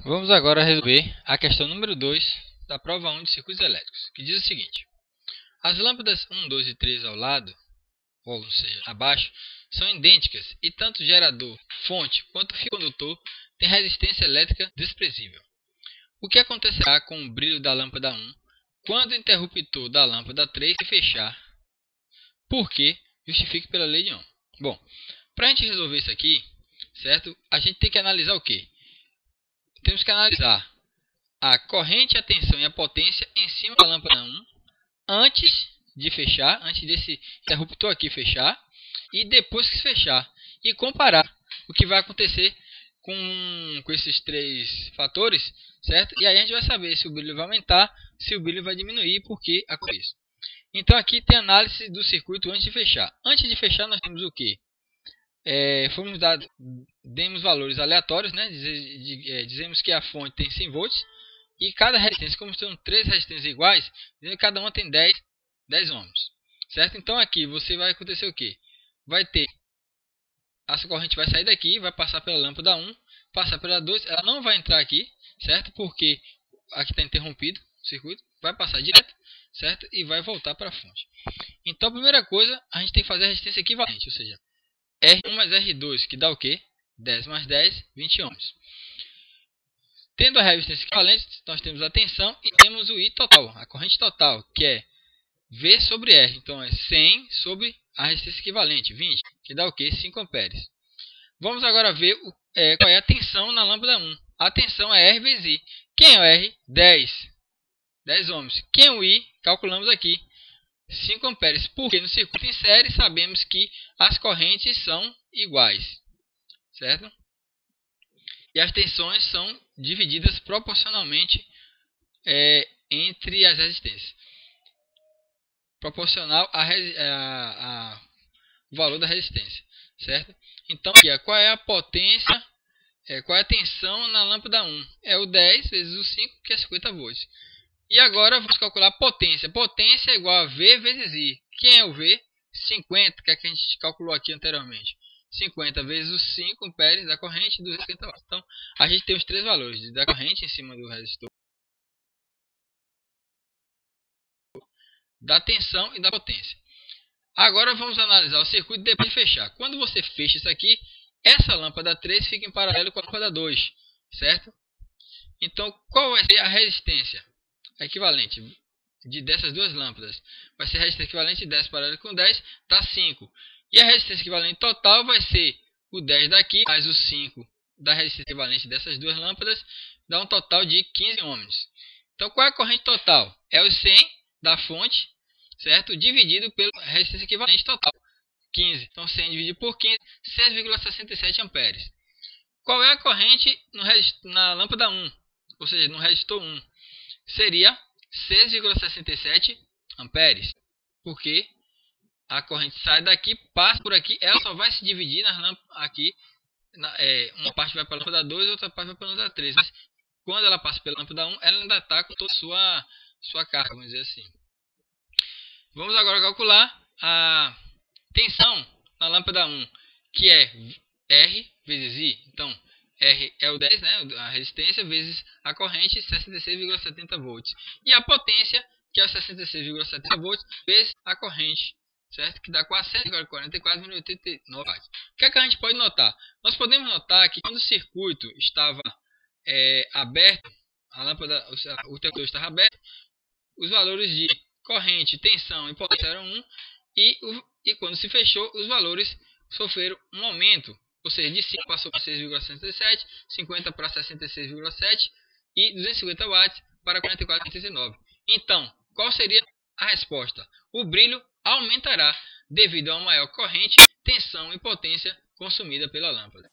Vamos agora resolver a questão número 2 da prova 1 de circuitos elétricos, que diz o seguinte: as lâmpadas 1, 2 e 3 ao lado, ou seja, abaixo, são idênticas e tanto o gerador, fonte, quanto o fio condutor têm resistência elétrica desprezível. O que acontecerá com o brilho da lâmpada 1 quando o interruptor da lâmpada 3 se fechar? Por que? Justifique pela lei de Ohm. Bom, para a gente resolver isso aqui, certo? A gente tem que analisar o quê? Temos que analisar a corrente, a tensão e a potência em cima da lâmpada 1 antes de fechar, antes desse interruptor aqui fechar e depois que fechar, e comparar o que vai acontecer com esses três fatores, certo? E aí a gente vai saber se o brilho vai aumentar, se o brilho vai diminuir, porque acontece isso. Então aqui tem análise do circuito antes de fechar. Antes de fechar nós temos o que? Demos valores aleatórios, né? Dizemos que a fonte tem 100 volts e cada resistência, como são três resistências iguais, cada uma tem 10 ohms, certo? Então aqui você vai acontecer o que? Vai ter, essa corrente vai sair daqui, vai passar pela lâmpada 1, passar pela 2, ela não vai entrar aqui, certo? Porque aqui está interrompido o circuito, vai passar direto, certo? E vai voltar para a fonte. Então a primeira coisa, a gente tem que fazer a resistência equivalente, ou seja, R1 mais R2, que dá o quê? 10 mais 10, 20 ohms. Tendo a resistência equivalente, nós temos a tensão e temos o I total, a corrente total, que é V sobre R. Então é 100 sobre a resistência equivalente, 20, que dá o quê? 5 amperes. Vamos agora ver qual é a tensão na lâmpada 1. A tensão é R vezes I. Quem é o R? 10 ohms. Quem é o I? Calculamos aqui. 5 amperes, porque no circuito em série sabemos que as correntes são iguais, certo? E as tensões são divididas proporcionalmente entre as resistências, proporcional ao valor da resistência, certo? Então, aqui, qual é a potência, qual é a tensão na lâmpada 1? É o 10 vezes o 5, que é 50 volts. E agora vamos calcular a potência. Potência é igual a V vezes I. Quem é o V? 50, que é que a gente calculou aqui anteriormente. 50 vezes os 5 amperes da corrente, 250 watts. Então, a gente tem os três valores da corrente em cima do resistor, da tensão e da potência. Agora vamos analisar o circuito depois de fechar. Quando você fecha isso aqui, essa lâmpada 3 fica em paralelo com a lâmpada 2, certo? Então, qual vai ser a resistência equivalente dessas duas lâmpadas? Vai ser a resistência equivalente de 10 paralelo com 10, dá 5. E a resistência equivalente total vai ser o 10 daqui, mais o 5 da resistência equivalente dessas duas lâmpadas, dá um total de 15 ohms. Então, qual é a corrente total? É o 100 da fonte, certo? Dividido pela resistência equivalente total, 15. Então, 100 dividido por 15, 6,67 amperes. Qual é a corrente na lâmpada 1? Ou seja, no resistor 1? Seria 6,67 amperes, porque a corrente sai daqui, passa por aqui, ela só vai se dividir nas lâmpadas aqui, uma parte vai para a lâmpada 2 e outra parte vai para a lâmpada 3, mas quando ela passa pela lâmpada 1, ela ainda está com toda a sua carga, vamos dizer assim. Vamos agora calcular a tensão na lâmpada 1, que é R vezes I. Então, R é o 10, né, a resistência, vezes a corrente, 66,70 volts. E a potência, que é 66,70 volts, vezes a corrente, certo? Que dá 444,89 watts. O que é que a gente pode notar? Nós podemos notar que quando o circuito estava aberto, a lâmpada, o interruptor estava aberto, os valores de corrente, tensão e potência eram 1, e quando se fechou, os valores sofreram um aumento. Ou seja, de 5 passou para 6,67, 50 para 66,7 e 250 watts para 44,89. Então, qual seria a resposta? O brilho aumentará devido a uma maior corrente, tensão e potência consumida pela lâmpada.